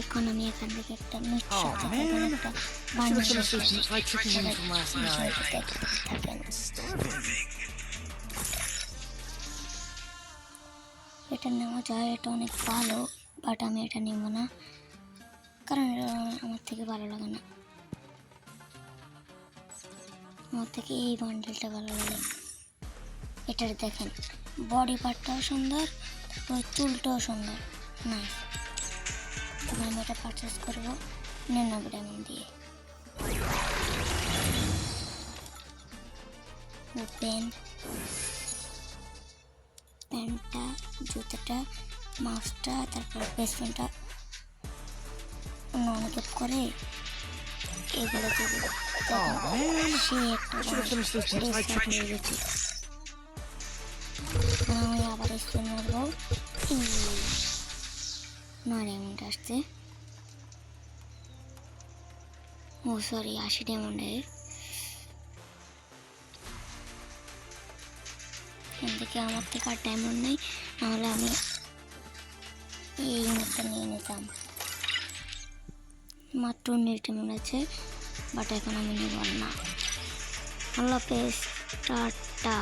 এখন আমি এখান থেকে একটা মিক্সচার Oh থেকে এখানে man, একটা I should বানিয়ে have finished নিয়েছি। those fried chicken wings from last night. থাকেন এটা নেওয়া যায়, এটা অনেক ভালো, বাট আমি এটা নেব না কারণ এটা আমার থেকে ভালো লাগে না। আমার থেকে এই বান্ডেলটা ভালো লাগে। এটার দেখেন বডি পার্টটাও সুন্দর, তারপর চুলটাও সুন্দর। নাইস, আমি এটা পারচেস করবো 99 ডায়মন্ড দিয়ে। ওপেন প্যান্টটা, জুতোটা, মাস্কটা, তারপর বেসমেন্টটা অনেক করে এগুলো দেবো। Oh man, সে একটা I should have finished those fried discount chicken. হয়ে গেছি। আমি আবার স্পিন মারবো, 9 ডায়মন্ড আসছে। ও সরি 80 ডায়মন্ডে। এখান থেকে আমার থেকে আর ডায়মন্ড নেই, নাহলে আমি এই ইউনিটটা নিয়ে নিতাম। মাত্র 19 ডায়মন্ড আছে, বাট এখন আমি নেব না। আল্লাহ হাফেজ, টাটা।